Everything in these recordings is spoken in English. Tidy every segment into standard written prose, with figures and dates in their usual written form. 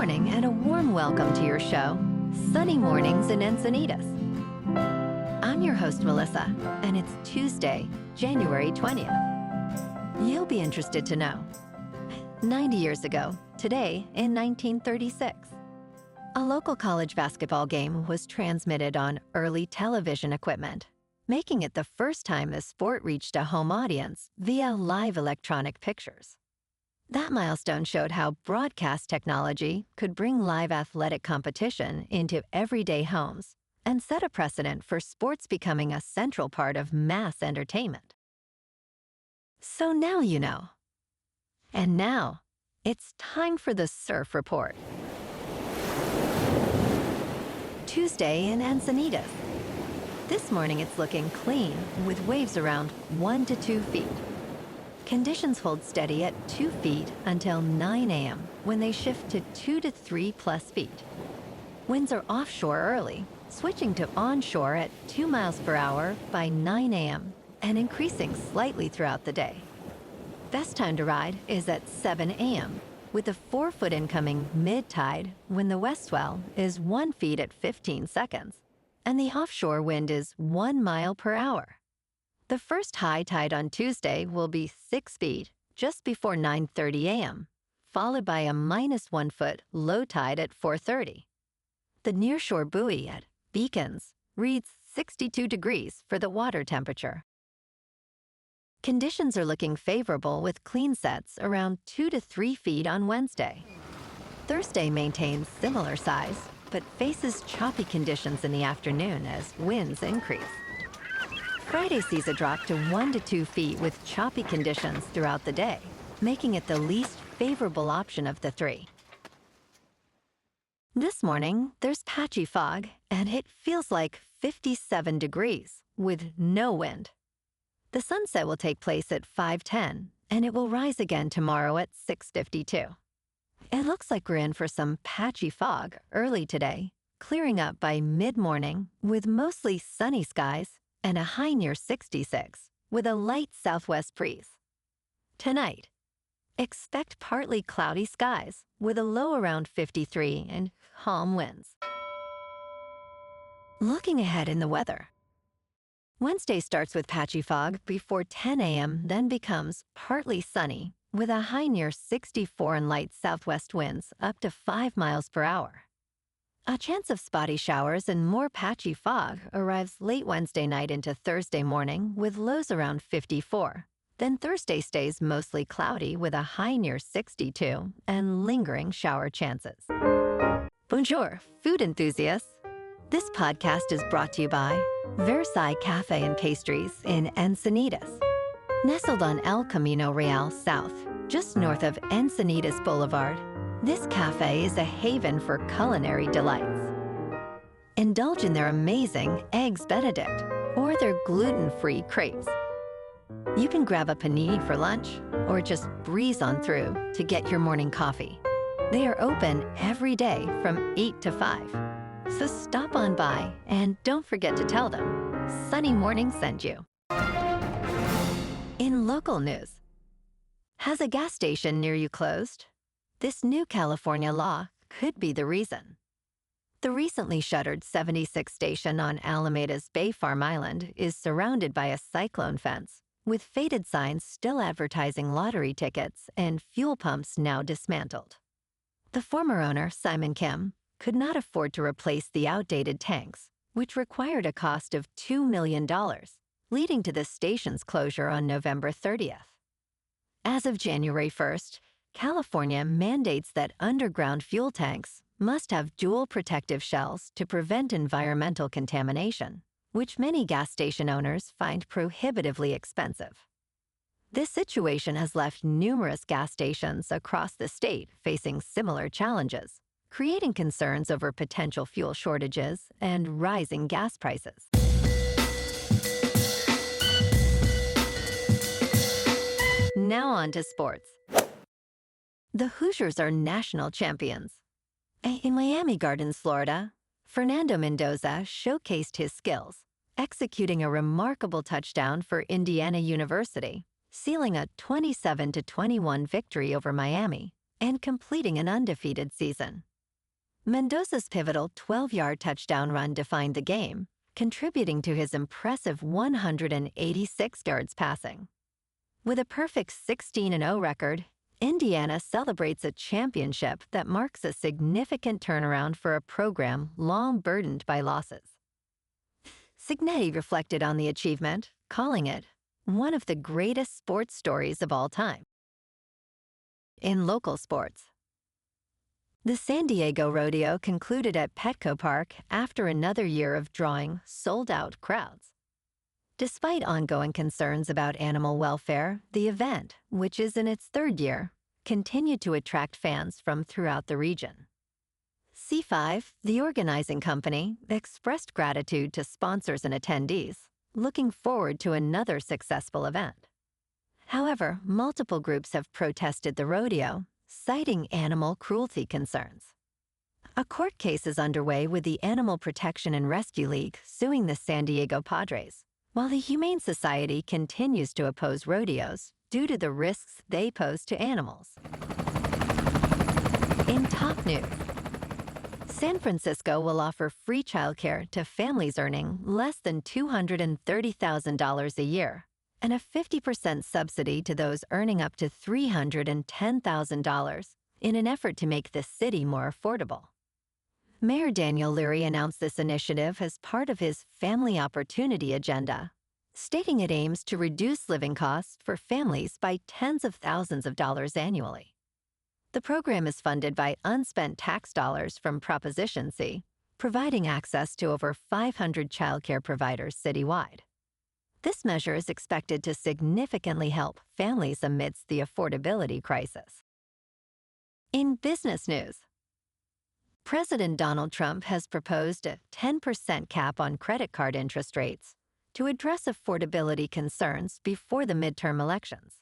morning and a warm welcome to your show, Sunny Mornings in Encinitas. I'm your host, Melissa, and it's Tuesday, January 20th. You'll be interested to know. 90 years ago, today in 1936, a local college basketball game was transmitted on early television equipment, making it the first time the sport reached a home audience via live electronic pictures. That milestone showed how broadcast technology could bring live athletic competition into everyday homes and set a precedent for sports becoming a central part of mass entertainment. So now you know. And now, it's time for the Surf Report. Tuesday in Encinitas. This morning it's looking clean with waves around 1 to 2 feet. Conditions hold steady at 2 feet until 9 a.m. when they shift to 2 to 3 plus feet. Winds are offshore early, switching to onshore at 2 miles per hour by 9 a.m. and increasing slightly throughout the day. Best time to ride is at 7 a.m. with a 4-foot incoming mid-tide when the west swell is 1 foot at 15 seconds and the offshore wind is 1 mile per hour. The first high tide on Tuesday will be 6 feet just before 9:30 a.m., followed by a -1 foot low tide at 4:30. The nearshore buoy at Beacons reads 62 degrees for the water temperature. Conditions are looking favorable with clean sets around 2 to 3 feet on Wednesday. Thursday maintains similar size, but faces choppy conditions in the afternoon as winds increase. Friday sees a drop to 1 to 2 feet with choppy conditions throughout the day, making it the least favorable option of the three. This morning, there's patchy fog, and it feels like 57 degrees with no wind. The sunset will take place at 5:10, and it will rise again tomorrow at 6:52. It looks like we're in for some patchy fog early today, clearing up by mid-morning with mostly sunny skies and a high near 66 with a light southwest breeze. Tonight, expect partly cloudy skies with a low around 53 and calm winds. Looking ahead in the weather. Wednesday starts with patchy fog before 10 a.m., then becomes partly sunny with a high near 64 and light southwest winds up to 5 miles per hour. A chance of spotty showers and more patchy fog arrives late Wednesday night into Thursday morning with lows around 54. Then Thursday stays mostly cloudy with a high near 62 and lingering shower chances. Bonjour, food enthusiasts. This podcast is brought to you by Versailles Cafe and Pastries in Encinitas. Nestled on El Camino Real South, just north of Encinitas Boulevard, this cafe is a haven for culinary delights. Indulge in their amazing Eggs Benedict or their gluten-free crepes. You can grab a panini for lunch or just breeze on through to get your morning coffee. They are open every day from 8 to 5. So stop on by and don't forget to tell them Sunny Morning sent you. In local news, has a gas station near you closed? This new California law could be the reason. The recently shuttered 76 station on Alameda's Bay Farm Island is surrounded by a cyclone fence, with faded signs still advertising lottery tickets and fuel pumps now dismantled. The former owner, Simon Kim, could not afford to replace the outdated tanks, which required a cost of $2 million, leading to the station's closure on November 30th. As of January 1st, California mandates that underground fuel tanks must have dual protective shells to prevent environmental contamination, which many gas station owners find prohibitively expensive. This situation has left numerous gas stations across the state facing similar challenges, creating concerns over potential fuel shortages and rising gas prices. Now on to sports. The Hoosiers are national champions. In Miami Gardens, Florida, Fernando Mendoza showcased his skills, executing a remarkable touchdown for Indiana University, sealing a 27-21 victory over Miami, and completing an undefeated season. Mendoza's pivotal 12-yard touchdown run defined the game, contributing to his impressive 186 yards passing. With a perfect 16-0 record, Indiana celebrates a championship that marks a significant turnaround for a program long burdened by losses. Cignetti reflected on the achievement, calling it one of the greatest sports stories of all time. In local sports, the San Diego Rodeo concluded at Petco Park after another year of drawing sold-out crowds. Despite ongoing concerns about animal welfare, the event, which is in its third year, continued to attract fans from throughout the region. C5, the organizing company, expressed gratitude to sponsors and attendees, looking forward to another successful event. However, multiple groups have protested the rodeo, citing animal cruelty concerns. A court case is underway with the Animal Protection and Rescue League suing the San Diego Padres, while the Humane Society continues to oppose rodeos due to the risks they pose to animals. In top news, San Francisco will offer free childcare to families earning less than $230,000 a year, and a 50% subsidy to those earning up to $310,000 in an effort to make the city more affordable. Mayor Daniel Leary announced this initiative as part of his Family Opportunity Agenda, stating it aims to reduce living costs for families by tens of thousands of dollars annually. The program is funded by unspent tax dollars from Proposition C, providing access to over 500 childcare providers citywide. This measure is expected to significantly help families amidst the affordability crisis. In business news, President Donald Trump has proposed a 10% cap on credit card interest rates to address affordability concerns before the midterm elections.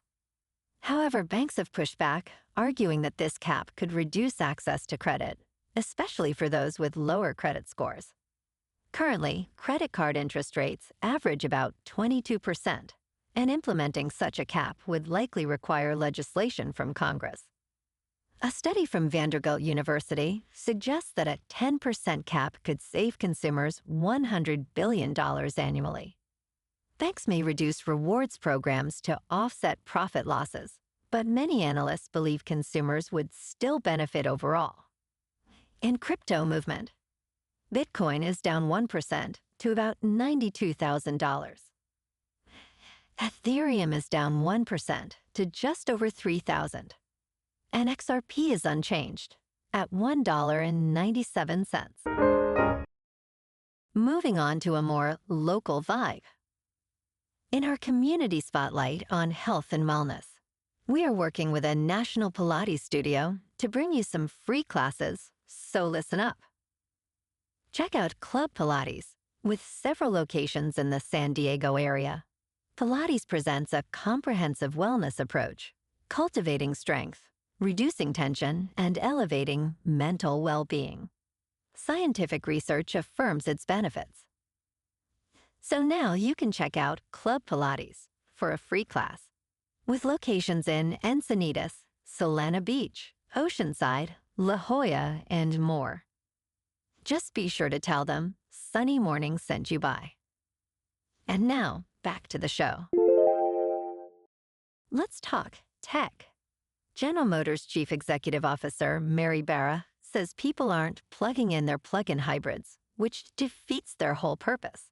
However, banks have pushed back, arguing that this cap could reduce access to credit, especially for those with lower credit scores. Currently, credit card interest rates average about 22%, and implementing such a cap would likely require legislation from Congress. A study from Vanderbilt University suggests that a 10% cap could save consumers $100 billion annually. Banks may reduce rewards programs to offset profit losses, but many analysts believe consumers would still benefit overall. In crypto movement, Bitcoin is down 1% to about $92,000. Ethereum is down 1% to just over $3,000. And XRP is unchanged at $1.97. Moving on to a more local vibe. In our community spotlight on health and wellness, we are working with a national Pilates studio to bring you some free classes, so listen up. Check out Club Pilates, with several locations in the San Diego area. Pilates presents a comprehensive wellness approach, cultivating strength, reducing tension, and elevating mental well-being. Scientific research affirms its benefits. So now you can check out Club Pilates for a free class, with locations in Encinitas, Solana Beach, Oceanside, La Jolla, and more. Just be sure to tell them Sunny Morning sent you by. And now, back to the show. Let's talk tech. General Motors Chief Executive Officer Mary Barra says people aren't plugging in their plug-in hybrids, which defeats their whole purpose.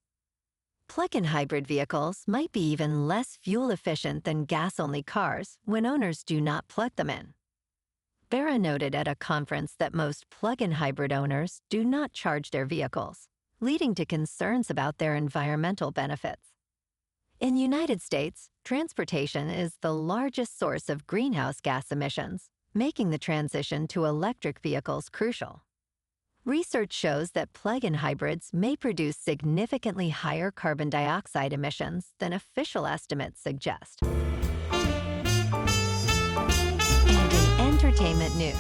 Plug-in hybrid vehicles might be even less fuel efficient than gas-only cars when owners do not plug them in. Barra noted at a conference that most plug-in hybrid owners do not charge their vehicles, leading to concerns about their environmental benefits. In the United States, transportation is the largest source of greenhouse gas emissions, making the transition to electric vehicles crucial. Research shows that plug-in hybrids may produce significantly higher carbon dioxide emissions than official estimates suggest. And in entertainment news,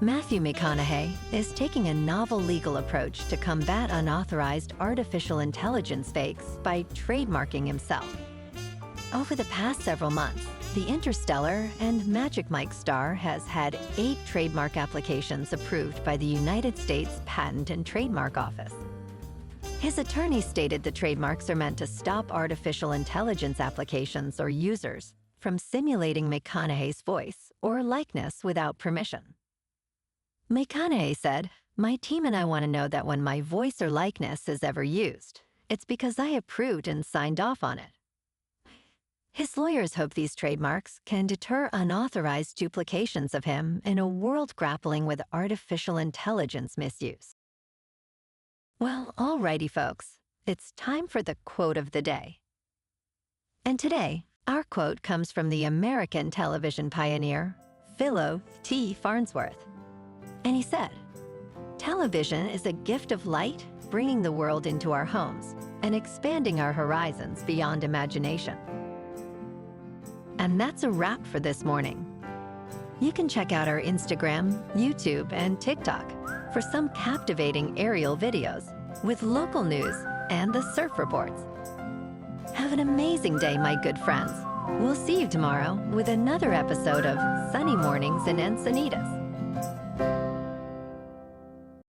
Matthew McConaughey is taking a novel legal approach to combat unauthorized artificial intelligence fakes by trademarking himself. Over the past several months, The Interstellar and Magic Mike star has had 8 trademark applications approved by the United States Patent and Trademark Office. His attorney stated the trademarks are meant to stop artificial intelligence applications or users from simulating McConaughey's voice or likeness without permission. McConaughey said, "My team and I want to know that when my voice or likeness is ever used, it's because I approved and signed off on it." His lawyers hope these trademarks can deter unauthorized duplications of him in a world grappling with artificial intelligence misuse. Well, alrighty, folks. It's time for the quote of the day. And today, our quote comes from the American television pioneer, Philo T. Farnsworth. And he said, "Television is a gift of light, bringing the world into our homes and expanding our horizons beyond imagination." And that's a wrap for this morning. You can check out our Instagram, YouTube, and TikTok for some captivating aerial videos with local news and the surf reports. Have an amazing day, my good friends. We'll see you tomorrow with another episode of Sunny Mornings in Encinitas.